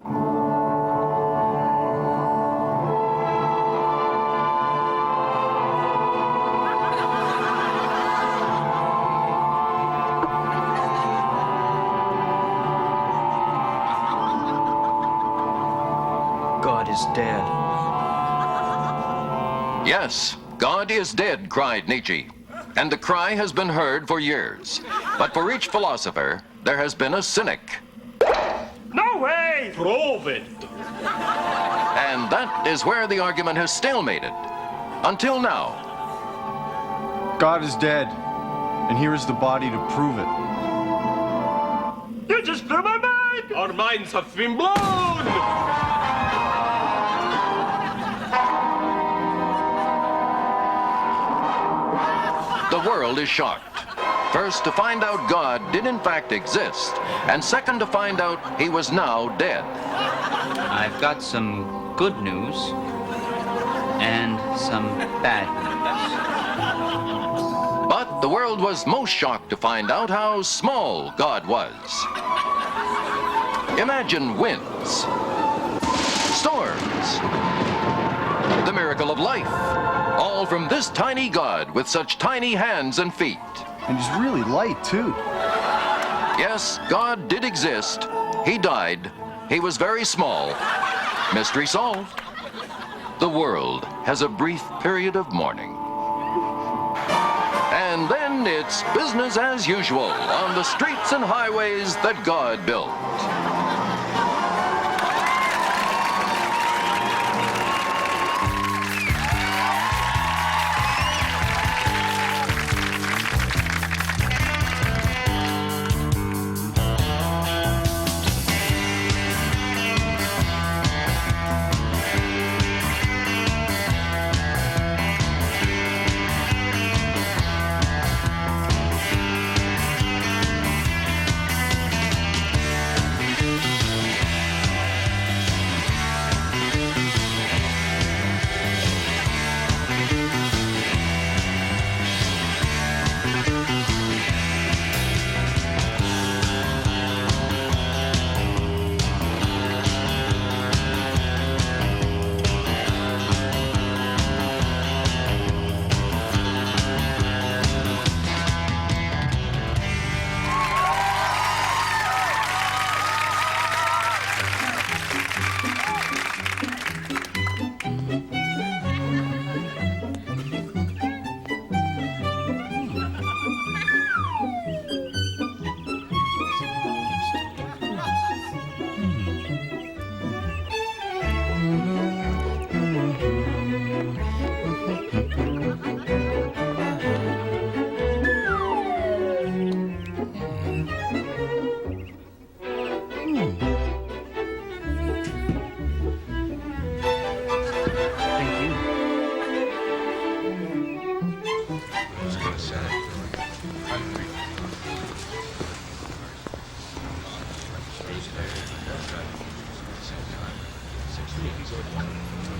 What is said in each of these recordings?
God is dead. Yes, God is dead, cried Nietzsche. And the cry has been heard for years. But for each philosopher, there has been a cynic. No way! Prove it. And that is where the argument has stalemated. Until now. God is dead, and here is the body to prove it. You just blew my mind! Our minds have been blown! The world is shocked. First, to find out God did in fact exist, and second, to find out he was now dead. I've got some good news and some bad news. But the world was most shocked to find out how small God was. Imagine winds, storms, the miracle of life, all from this tiny God with such tiny hands and feet. And he's really light, too. Yes, God did exist. He died. He was very small. Mystery solved. The world has a brief period of mourning. And then it's business as usual on the streets and highways that God built.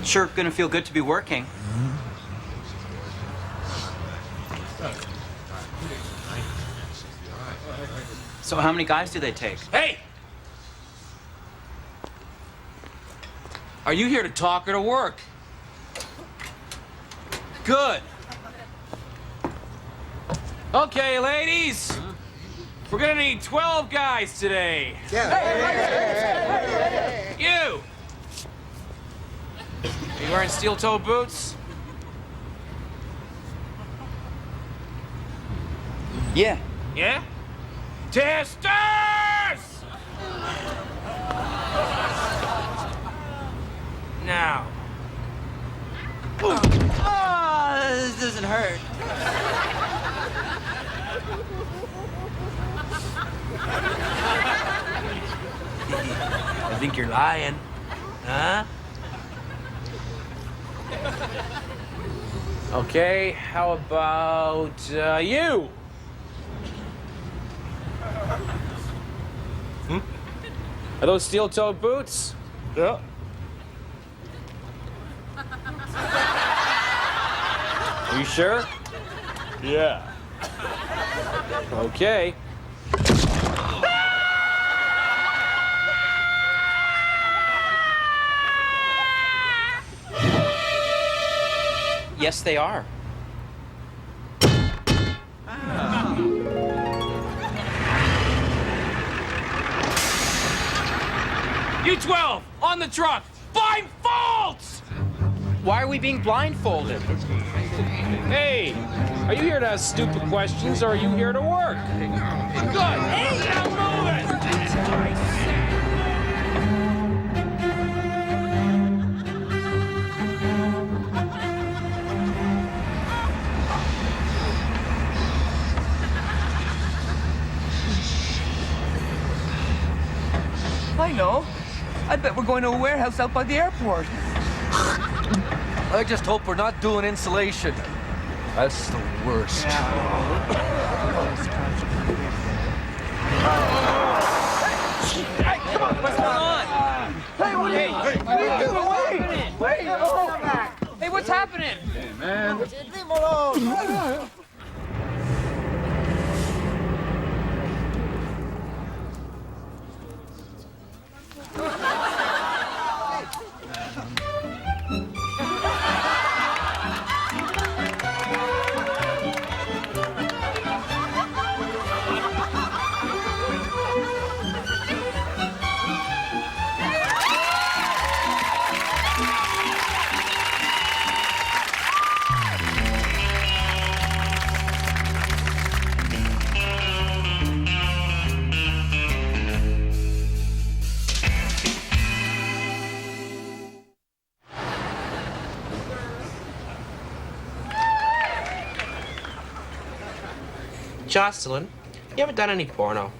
Sure gonna feel good to be working. So how many guys do they take? Hey! Are you here to talk or to work? Good. Okay, ladies. We're gonna need 12 guys today. You! Are you wearing steel-toe boots? Yeah. Yeah? Testers! Now. Oh, this doesn't hurt. I think you're lying. Huh? Okay, how about you? Are those steel-toed boots? Yeah. Are you sure? Yeah. Okay. Yes, they are. You 12, on the truck. Find faults! Why are we being blindfolded? Hey, are you here to ask stupid questions or are you here to work? Good. Hey, now move it! I know. I bet we're going to a warehouse out by the airport. I just hope we're not doing insulation. That's the worst. Hey, come on, what's going on? Hey, what are you doing? Wait! Hey, what's happening? Jocelyn, you haven't done any porno.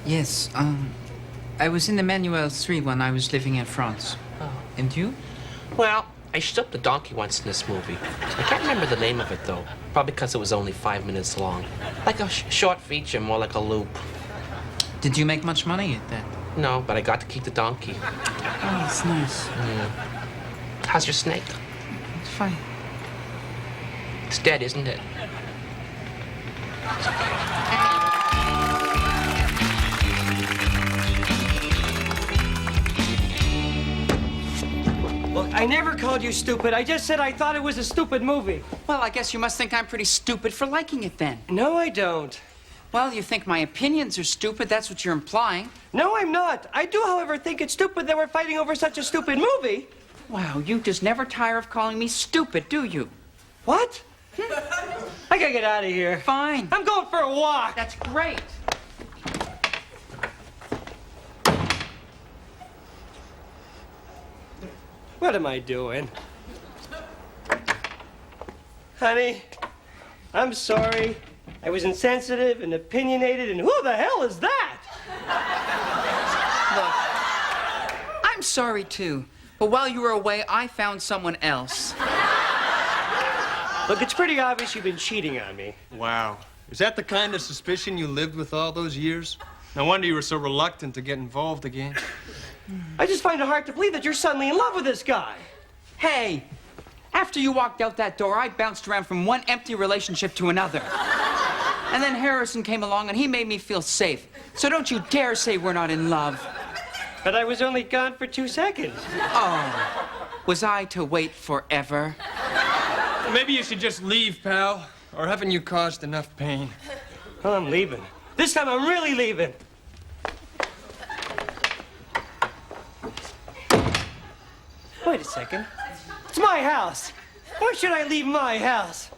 Yes, I was in the Manuel 3 when I was living in France. Oh. And you? Well, I stopped the donkey once in this movie. I can't remember the name of it, though. Probably because it was only 5 minutes long. Like a short feature, more like a loop. Did you make much money at that? No, but I got to keep the donkey. Oh, it's nice. How's your snake? It's fine. It's dead, isn't it? Look, I never called you stupid. I just said I thought it was a stupid movie. Well, I guess you must think I'm pretty stupid for liking it then. No, I don't. Well, you think my opinions are stupid, that's what you're implying. No, I'm not. I do, however, think it's stupid that we're fighting over such a stupid movie. Wow, you just never tire of calling me stupid, do you? What? I gotta get out of here. Fine. I'm going for a walk. That's great. What am I doing? Honey, I'm sorry. I was insensitive and opinionated, and who the hell is that? Look, I'm sorry too, but while you were away, I found someone else. Look, it's pretty obvious you've been cheating on me. Wow. Is that the kind of suspicion you lived with all those years? No wonder you were so reluctant to get involved again. I just find it hard to believe that you're suddenly in love with this guy. Hey, after you walked out that door, I bounced around from one empty relationship to another. And then Harrison came along and he made me feel safe. So don't you dare say we're not in love. But I was only gone for 2 seconds. Oh, was I to wait forever? Maybe you should just leave, pal. Or haven't you caused enough pain? Well, I'm leaving. This time I'm really leaving. Wait a second. It's my house. Why should I leave my house?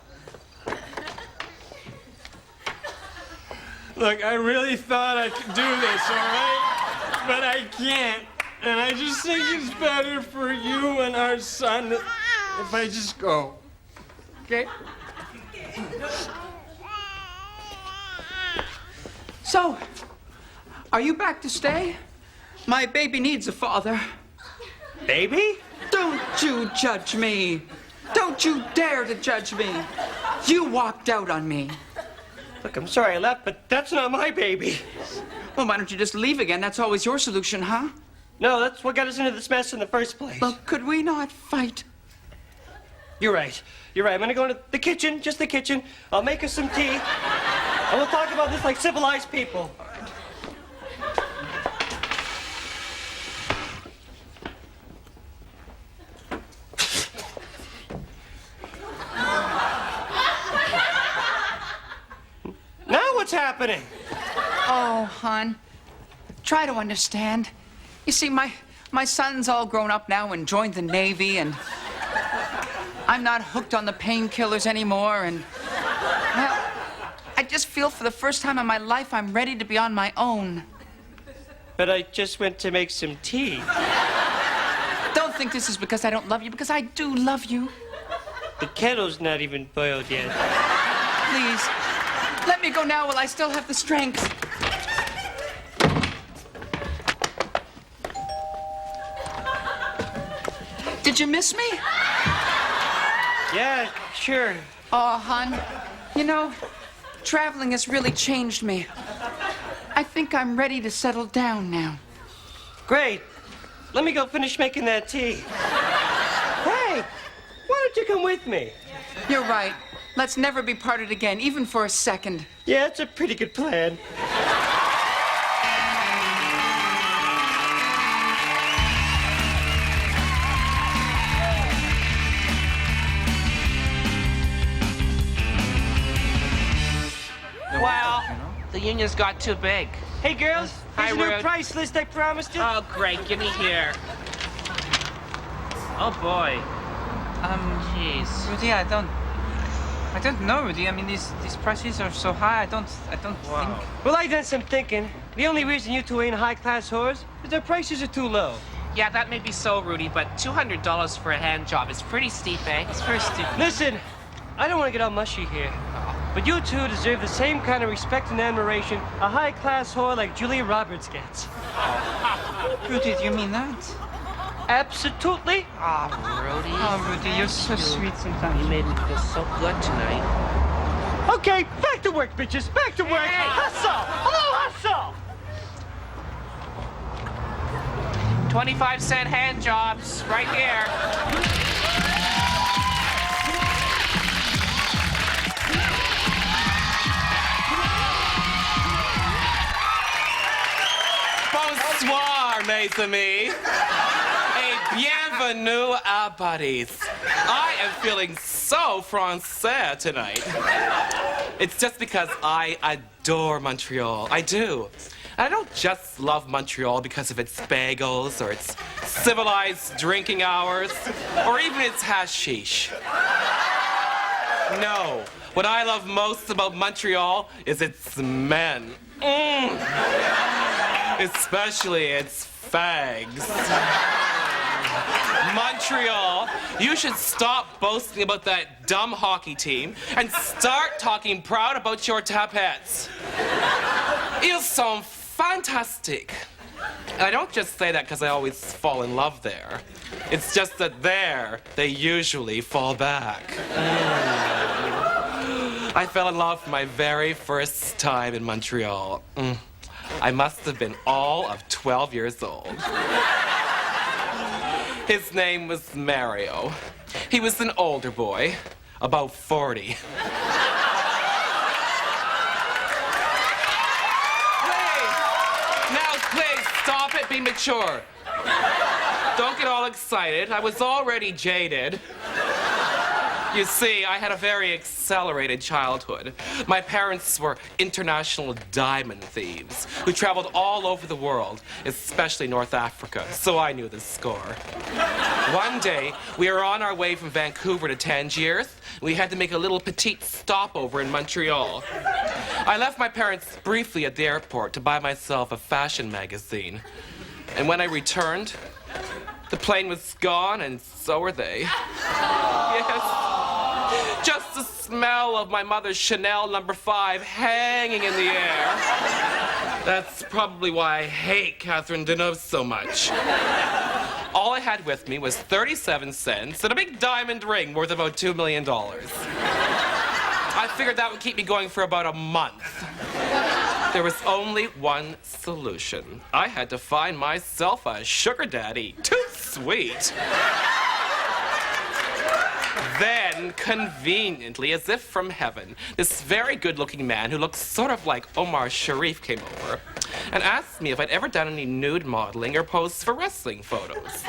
Look, I really thought I could do this, all right? But I can't. And I just think it's better for you and our son if I just go. Okay? So, are you back to stay? My baby needs a father. Baby? Don't you judge me. Don't you dare to judge me. You walked out on me. Look, I'm sorry I left, but that's not my baby. Well, why don't you just leave again? That's always your solution, huh? No, that's what got us into this mess in the first place. Well, could we not fight? You're right. You're right. I'm gonna go into the kitchen, just the kitchen. I'll make us some tea. And we'll talk about this like civilized people. happening? Oh, hon, try to understand. You see, my son's all grown up now and joined the Navy, and I'm not hooked on the painkillers anymore, and, well, I just feel for the first time in my life I'm ready to be on my own. But I just went to make some tea. Don't think this is because I don't love you, because I do love you. The kettle's not even boiled yet. Please, let me go now while I still have the strength. Did you miss me? Yeah, sure. Oh, hon, you know, traveling has really changed me. I think I'm ready to settle down now. Great. Let me go finish making that tea. Hey, why don't you come with me? You're right. Let's never be parted again, even for a second. Yeah, it's a pretty good plan. Well, the union's got too big. Hey, girls, Hi, here's a new Rude. price list I promised you. Oh, great. Give me here. Oh, boy. Jeez. Rudy, I don't know, Rudy. I mean, these prices are so high. I don't Wow. think. Well, I done some thinking. The only reason you two ain't high-class whores is their prices are too low. Yeah, that may be so, Rudy, but $200 for a hand job is pretty steep, eh? It's very steep. Listen, I don't want to get all mushy here, but you two deserve the same kind of respect and admiration a high-class whore like Julia Roberts gets. Rudy, do you mean that? Absolutely. Oh, Rudy. Oh, Rudy, you're so sweet sometimes. You made me feel so good tonight. Okay, back to work, bitches. Back to work. Hey. Hustle. Hello, hustle. 25-cent hand jobs, right here. Bonsoir, mes amis. Et bienvenue à Paris. I am feeling so français tonight. It's just because I adore Montreal. I do. I don't just love Montreal because of its bagels or its civilized drinking hours or even its hashish. No. What I love most about Montreal is its men. Especially its fags. Montreal, you should stop boasting about that dumb hockey team and start talking proud about your tapettes. Ils sont fantastic. And I don't just say that because I always fall in love there. It's just that there, they usually fall back. I fell in love for my very first time in Montreal. I must have been all of 12 years old. His name was Mario. He was an older boy, about 40. Please, stop it, be mature. Don't get all excited. I was already jaded. You see, I had a very accelerated childhood. My parents were international diamond thieves who traveled all over the world, especially North Africa, so I knew the score. One day, we were on our way from Vancouver to Tangiers. We had to make a little petite stopover in Montreal. I left my parents briefly at the airport to buy myself a fashion magazine. And when I returned, the plane was gone, and so were they. Yes. Just the smell of my mother's Chanel No. 5 hanging in the air. That's probably why I hate Catherine Deneuve so much. All I had with me was 37 cents and a big diamond ring worth about $2 million. I figured that would keep me going for about a month. There was only one solution. I had to find myself a sugar daddy. Too sweet. Then, conveniently, as if from heaven, this very good-looking man who looked sort of like Omar Sharif came over and asked me if I'd ever done any nude modeling or posed for wrestling photos.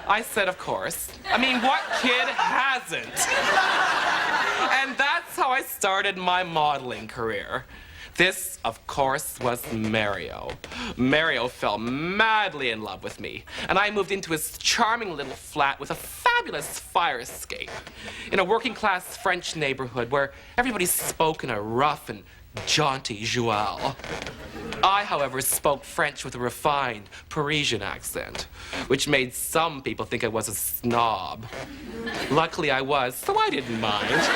I said, of course. I mean, what kid hasn't? And that's how I started my modeling career. This, of course, was Mario. Mario fell madly in love with me, and I moved into his charming little flat with a fabulous fire escape in a working-class French neighborhood where everybody spoke in a rough and jaunty joual. I, however, spoke French with a refined Parisian accent, which made some people think I was a snob. Luckily, I was, so I didn't mind.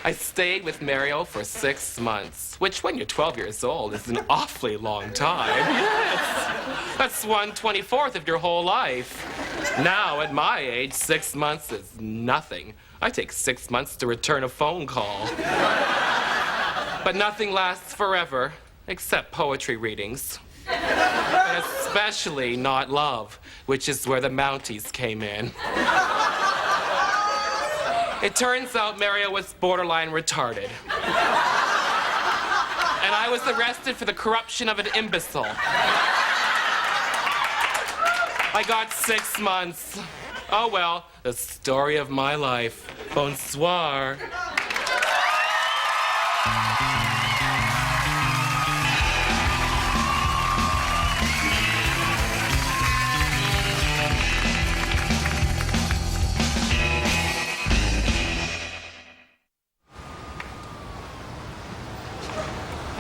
I stayed with Mario for 6 months, which when you're 12 years old is an awfully long time. Yes. That's 1/24 of your whole life. Now, at my age, 6 months is nothing. I take 6 months to return a phone call. But nothing lasts forever, except poetry readings. And especially not love, which is where the Mounties came in. It turns out Mario was borderline retarded. And I was arrested for the corruption of an imbecile. I got 6 months. Oh well, the story of my life. Bonsoir.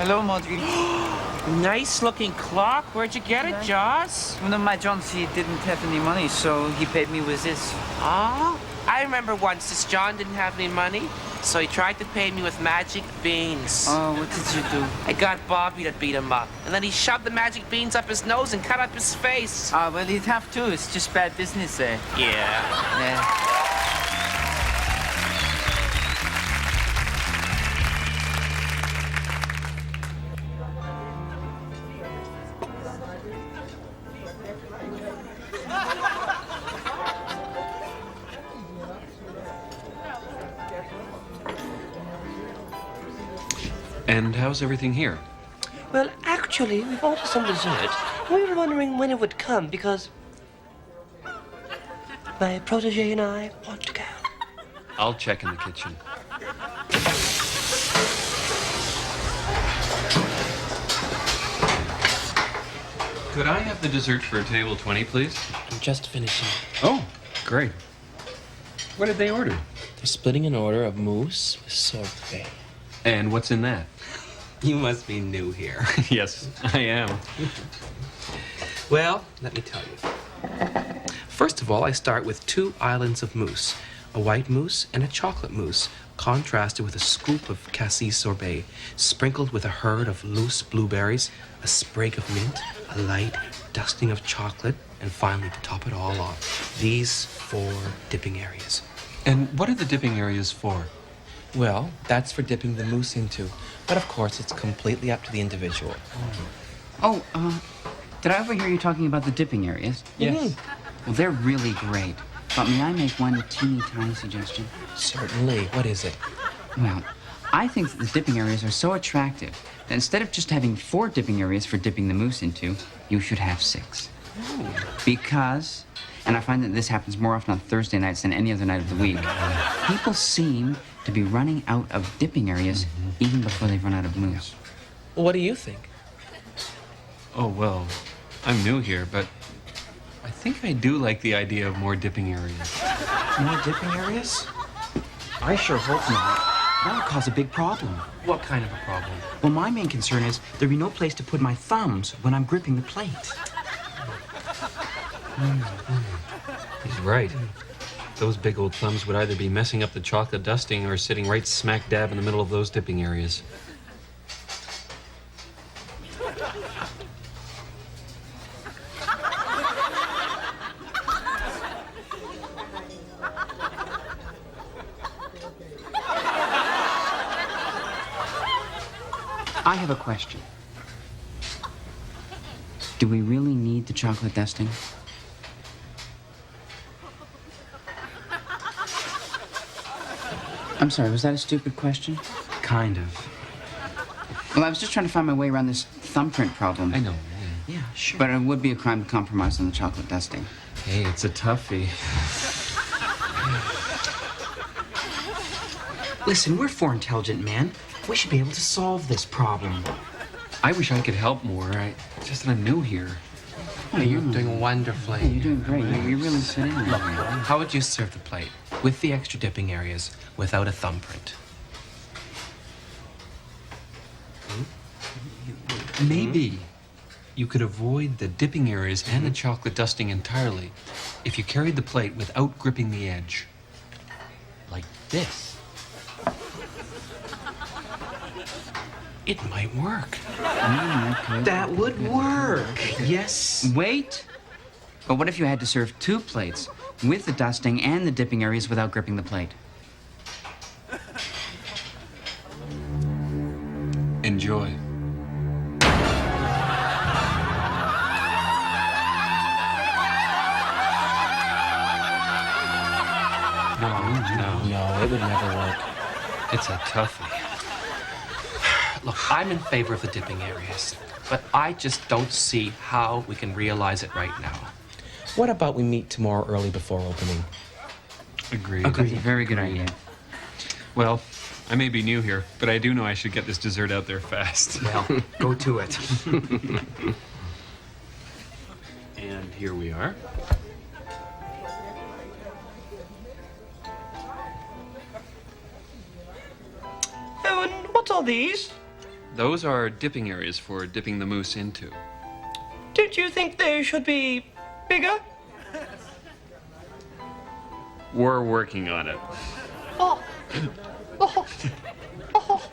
Hello, Montreal. Nice looking clock. Where'd you get it, Joss? One of my Johns, he didn't have any money, so he paid me with this. Oh, I remember once this John didn't have any money, so he tried to pay me with magic beans. Oh, what did you do? I got Bobby to beat him up, and then he shoved the magic beans up his nose and cut up his face. Ah, well, he'd have to. It's just bad business there. Yeah. And how's everything here? Well, actually, we've ordered some dessert. We were wondering when it would come because my protege and I want to go. I'll check in the kitchen. Could I have the dessert for table 20, please? I'm just finishing. Oh, great. What did they order? They're splitting an order of mousse with sorbet. And what's in that? You must be new here. Yes, I am. Well, let me tell you. First of all, I start with 2 islands of mousse, a white mousse and a chocolate mousse, contrasted with a scoop of cassis sorbet, sprinkled with a herd of loose blueberries, a sprig of mint, a light dusting of chocolate, and finally, to top it all off, these 4 dipping areas. And what are the dipping areas for? Well, that's for dipping the mousse into. But of course, it's completely up to the individual. Oh, did I overhear you talking about the dipping areas? Yes. Well, they're really great. But may I make one teeny tiny suggestion? Certainly. What is it? Well, I think that the dipping areas are so attractive that instead of just having 4 dipping areas for dipping the mousse into, you should have 6. Ooh. Because, and I find that this happens more often on Thursday nights than any other night of the week, people seem to be running out of dipping areas even before they run out of mousse. Well, what do you think? Oh, well, I'm new here, but I think I do like the idea of more dipping areas. More dipping areas? I sure hope not. That would cause a big problem. What kind of a problem? Well, my main concern is there'd be no place to put my thumbs when I'm gripping the plate. He's right. Those big old thumbs would either be messing up the chocolate dusting or sitting right smack dab in the middle of those dipping areas. I have a question. Do we really need the chocolate dusting? I'm sorry, was that a stupid question? Kind of. Well, I was just trying to find my way around this thumbprint problem. I know. Yeah, sure. But it would be a crime to compromise on the chocolate dusting. Hey, it's a toughie. Listen, we're four intelligent men. We should be able to solve this problem. I wish I could help more. It's just that I'm new here. Hey, you're doing wonderfully. You're doing great. You really fit in there. How would you serve the plate? With the extra dipping areas, without a thumbprint. Maybe you could avoid the dipping areas and the chocolate dusting entirely if you carried the plate without gripping the edge. Like this. It might work. That would work. Yes. Wait. But what if you had to serve two plates with the dusting and the dipping areas without gripping the plate? Enjoy. No, it would never work. It's a toughie. Look, I'm in favor of the dipping areas, but I just don't see how we can realize it right now. What about we meet tomorrow early before opening? Agreed. That's a very good idea. Well, I may be new here, but I do know I should get this dessert out there fast. Well, go to it. And here we are. Oh, and what's all these? Those are dipping areas for dipping the mousse into. Did you think they should be bigger? We're working on it. Oh. Oh. Oh.